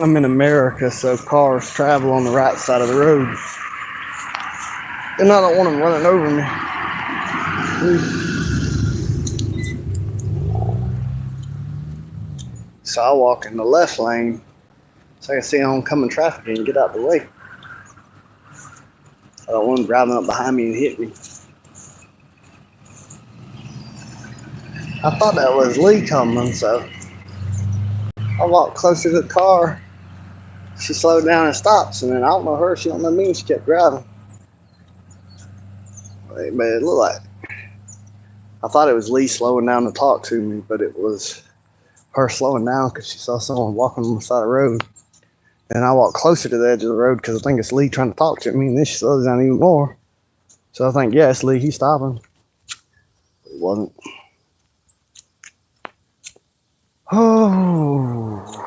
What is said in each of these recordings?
I'm in America, so cars travel on the right side of the road. And I don't want them running over me. So I walk in the left lane so I can see oncoming traffic and get out the way. I don't want them driving up behind me and hit me. I thought that was Lee coming, so I walked closer to the car. She slowed down and stops, and then I don't know her, she don't know me, she kept driving. But it looked like, I thought it was Lee slowing down to talk to me, but it was her slowing down because she saw someone walking on the side of the road. And I walked closer to the edge of the road because I think it's Lee trying to talk to me, and then she slows down even more. So I think, yeah, it's Lee, he's stopping. But it wasn't. Oh.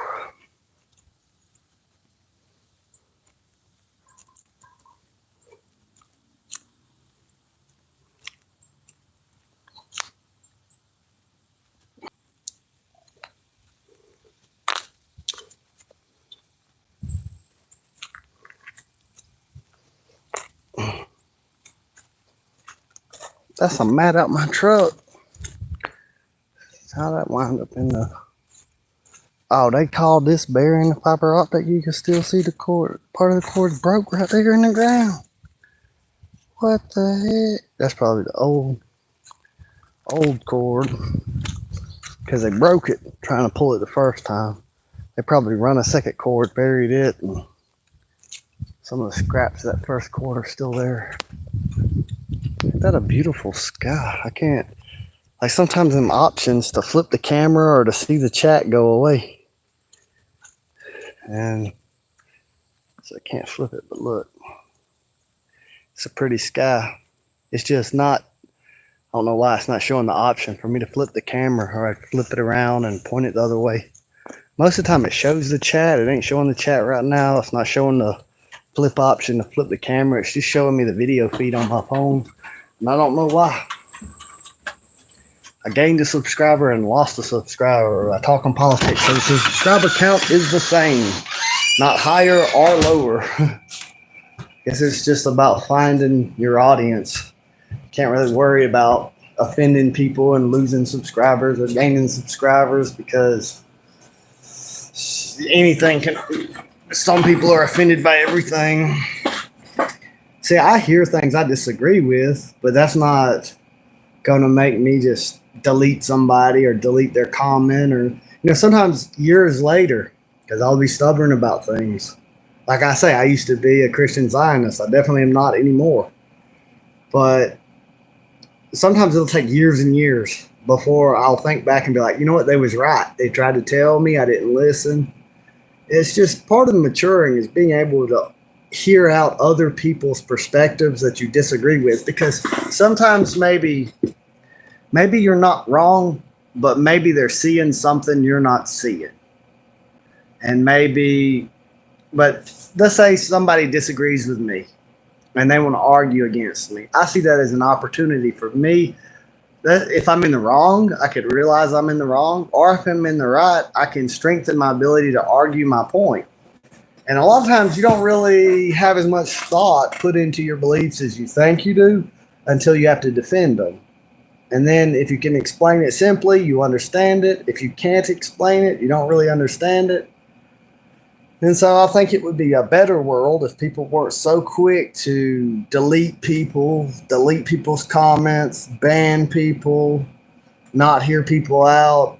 That's a mat out my truck. How that wound up in the... Oh, they called this burying the fiber optic. You can still see the cord. Part of the cord broke right there in the ground. What the heck? That's probably the old cord. Because they broke it trying to pull it the first time. They probably run a second cord, buried it, and some of the scraps of that first cord are still there. Isn't that a beautiful sky? I can't... Like sometimes them options to flip the camera or to see the chat go away. And so I can't flip it, but look. It's a pretty sky. It's just not, I don't know why it's not showing the option for me to flip the camera, or I flip it around and point it the other way. Most of the time it shows the chat. It ain't showing the chat right now. It's not showing the flip option to flip the camera. It's just showing me the video feed on my phone. And I don't know why. I gained a subscriber and lost a subscriber. I talk on politics, so the subscriber count is the same. Not higher or lower. Guess it's just about finding your audience. Can't really worry about offending people and losing subscribers or gaining subscribers because anything can... Some people are offended by everything. See, I hear things I disagree with, but that's not going to make me just delete somebody or delete their comment, or sometimes years later, because I'll be stubborn about things. Like I say, I used to be a Christian Zionist. I definitely am not anymore. But sometimes it'll take years and years before I'll think back and be like, you know what, they was right. They tried to tell me, I didn't listen. It's just part of maturing is being able to hear out other people's perspectives that you disagree with, because sometimes maybe you're not wrong, but maybe they're seeing something you're not seeing. And but let's say somebody disagrees with me and they want to argue against me. I see that as an opportunity for me. If I'm in the wrong, I could realize I'm in the wrong. Or if I'm in the right, I can strengthen my ability to argue my point. And a lot of times you don't really have as much thought put into your beliefs as you think you do until you have to defend them. And then if you can explain it simply, you understand it. If you can't explain it, you don't really understand it. And so I think it would be a better world if people weren't so quick to delete people's comments, ban people, not hear people out,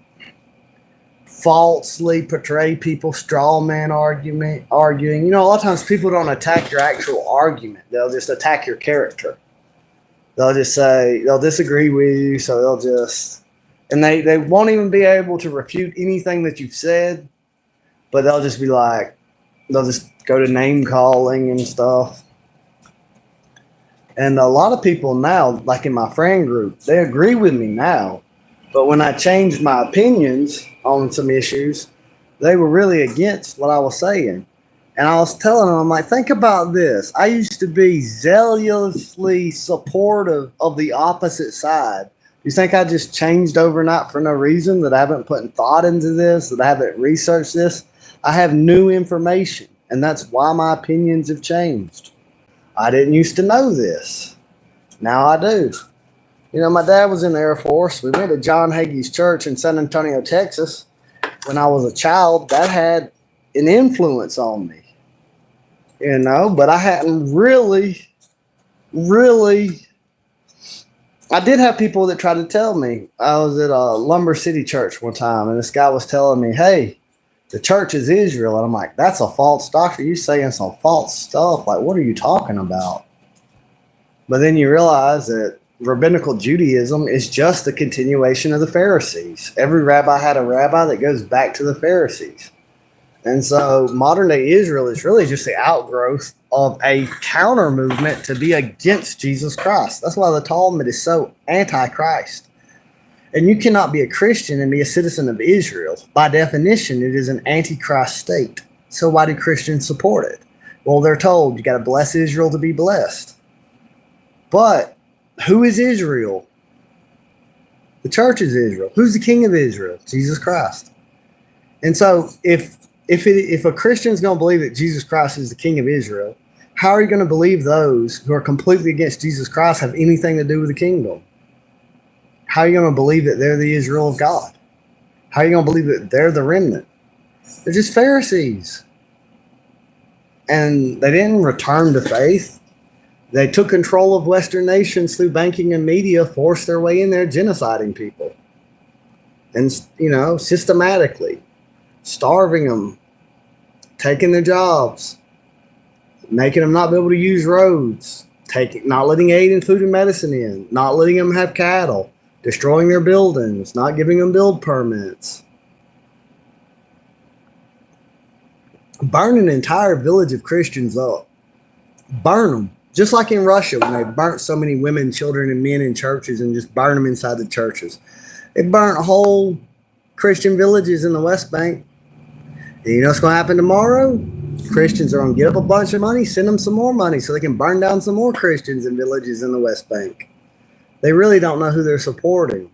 falsely portray people, straw man arguing. A lot of times people don't attack your actual argument. They'll just attack your character. They'll just say, they'll disagree with you, so and they won't even be able to refute anything that you've said, but they'll just be like, they'll just go to name calling and stuff. And a lot of people now, like in my friend group, they agree with me now, but when I changed my opinions on some issues, they were really against what I was saying. And I was telling them, I'm like, think about this. I used to be zealously supportive of the opposite side. You think I just changed overnight for no reason, that I haven't put thought into this, that I haven't researched this? I have new information, and that's why my opinions have changed. I didn't used to know this. Now I do. My dad was in the Air Force. We went to John Hagee's church in San Antonio, Texas. When I was a child, that had an influence on me, but I hadn't really, I did have people that tried to tell me. I was at a Lumber City church one time, and this guy was telling me, hey, the church is Israel. And I'm like, that's a false doctrine. You're saying some false stuff. Like, what are you talking about? But then you realize that rabbinical Judaism is just a continuation of the Pharisees. Every rabbi had a rabbi that goes back to the Pharisees. And so modern day Israel is really just the outgrowth of a counter movement to be against Jesus Christ. That's why the Talmud is so anti-Christ. And you cannot be a Christian and be a citizen of Israel. By definition, it is an anti-Christ state. So why do Christians support it? Well, they're told you got to bless Israel to be blessed. But who is Israel? The church is Israel. Who's the king of Israel? Jesus Christ. And so if a Christian's going to believe that Jesus Christ is the king of Israel, how are you going to believe those who are completely against Jesus Christ have anything to do with the kingdom? How are you going to believe that they're the Israel of God? How are you going to believe that they're the remnant? They're just Pharisees. And they didn't return to faith. They took control of Western nations through banking and media, forced their way in there, genociding people. And, systematically, starving them, taking their jobs, making them not be able to use roads, not letting aid in food and medicine in, not letting them have cattle, destroying their buildings, not giving them build permits, burning an entire village of Christians up. Burn them. Just like in Russia, when they burnt so many women, children, and men in churches and just burned them inside the churches. They burnt whole Christian villages in the West Bank. And you know what's going to happen tomorrow? Christians are going to get up a bunch of money, send them some more money so they can burn down some more Christians and villages in the West Bank. They really don't know who they're supporting.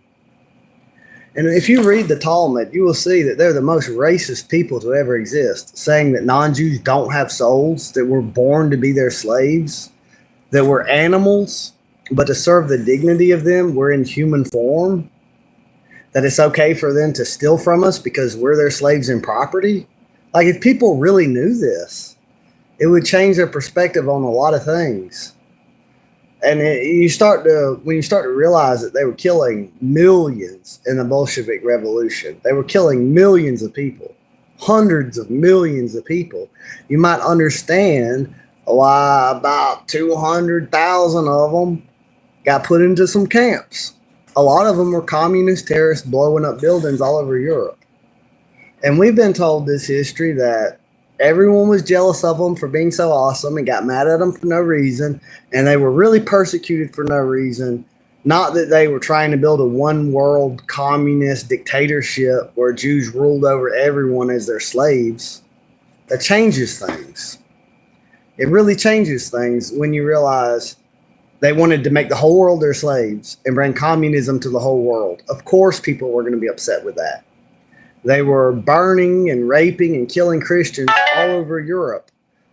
And if you read the Talmud, you will see that they're the most racist people to ever exist, saying that non-Jews don't have souls, that we're born to be their slaves, that we're animals, but to serve the dignity of them, we're in human form, that it's okay for them to steal from us because we're their slaves and property. Like, if people really knew this, it would change their perspective on a lot of things. And when you start to realize that they were killing millions in the Bolshevik Revolution, they were killing millions of people, hundreds of millions of people, you might understand why about 200,000 of them got put into some camps. A lot of them were communist terrorists blowing up buildings all over Europe. And we've been told this history that everyone was jealous of them for being so awesome and got mad at them for no reason. And they were really persecuted for no reason. Not that they were trying to build a one world communist dictatorship where Jews ruled over everyone as their slaves. That changes things. It really changes things when you realize they wanted to make the whole world their slaves and bring communism to the whole world. Of course, people were going to be upset with that. They were burning and raping and killing Christians all over Europe.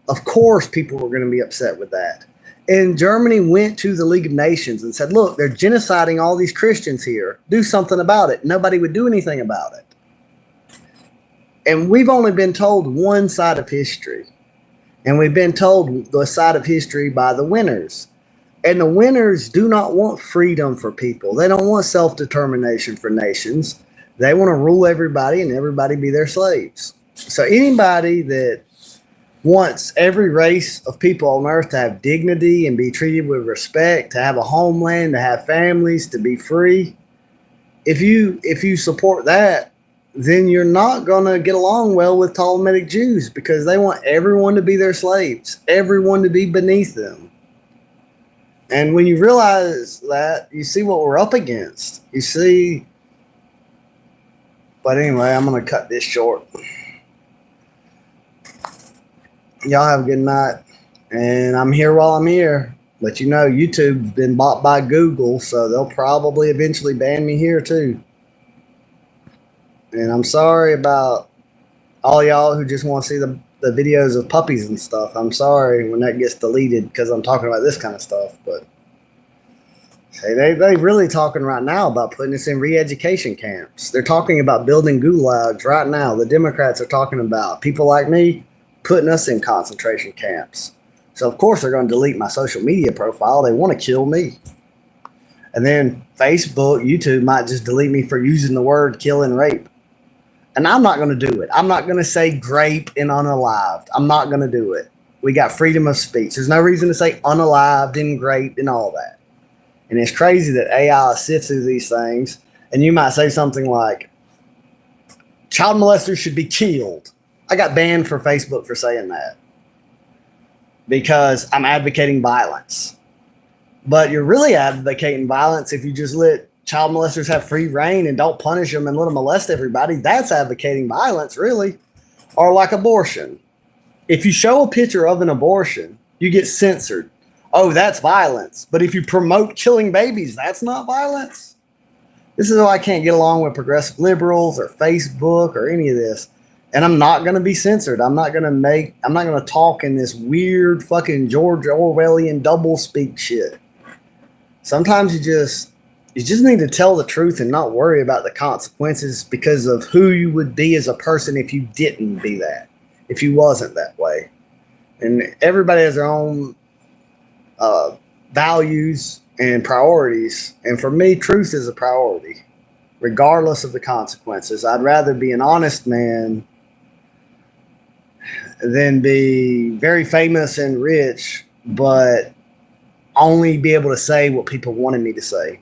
Of course, people were going to be upset with that. And Germany went to the League of Nations and said, look, they're genociding all these Christians here. Do something about it. Nobody would do anything about it. And we've only been told one side of history. And we've been told the side of history by the winners. And the winners do not want freedom for people. They don't want self-determination for nations. They want to rule everybody and everybody be their slaves. So anybody that wants every race of people on earth to have dignity and be treated with respect, to have a homeland, to have families, to be free, if you support that, then you're not going to get along well with Talmudic Jews because they want everyone to be their slaves, everyone to be beneath them. And when you realize that, you see what we're up against. You see. But anyway, I'm going to cut this short. Y'all have a good night. And I'm here while I'm here. But you know, YouTube's been bought by Google, so they'll probably eventually ban me here too. And I'm sorry about All y'all who just want to see the videos of puppies and stuff, I'm sorry when that gets deleted because I'm talking about this kind of stuff. But hey, they really talking right now about putting us in re-education camps. They're talking about building gulags right now. The Democrats are talking about people like me putting us in concentration camps. So of course they're going to delete my social media profile. They want to kill me. And then Facebook, YouTube might just delete me for using the word kill and rape. And I'm not going to do it. I'm not going to say grape and unalived. I'm not going to do it. We got freedom of speech. There's no reason to say unalived and grape and all that. And it's crazy that AI sifts through these things. And you might say something like, child molesters should be killed. I got banned for Facebook for saying that because I'm advocating violence. But you're really advocating violence if you just let child molesters have free reign and don't punish them and let them molest everybody. That's advocating violence, really. Or like abortion. If you show a picture of an abortion, you get censored. Oh, that's violence. But if you promote killing babies, that's not violence. This is why I can't get along with progressive liberals or Facebook or any of this. And I'm not going to be censored. I'm not going to talk in this weird fucking George Orwellian double speak shit. Sometimes you just need to tell the truth and not worry about the consequences because of who you would be as a person if you didn't be that, if you wasn't that way. And everybody has their own values and priorities. And for me, truth is a priority, regardless of the consequences. I'd rather be an honest man than be very famous and rich, but only be able to say what people wanted me to say.